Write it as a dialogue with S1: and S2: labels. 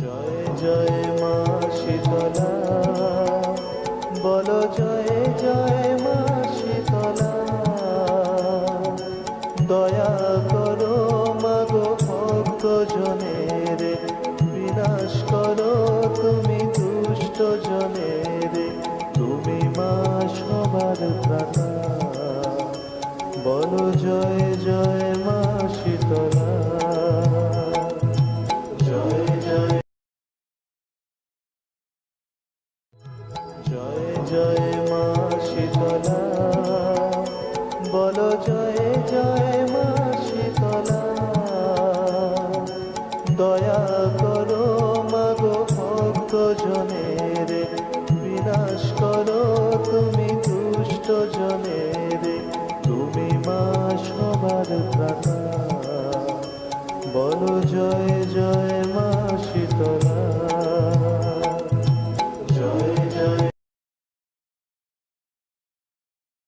S1: জয় জয় মা শীতলা, বলো জয় জয় মা শীতলা। দয়া করো মাগো ভক্ত জনের, বিনাশ করো তুমি দুষ্ট জনের। তুমি মা সবার ত্রাতা, বলো জয় জয় মা শীতলা। জয় জয় জয় জয় মা শীতলা, বলো জয় জয় মা শীতলা। দয়া করো মাগো ভক্ত জনের, বিনাশ করো তুমি দুষ্ট জনের। তুমি মা সবার ত্রাতা, বলো জয় জয় মা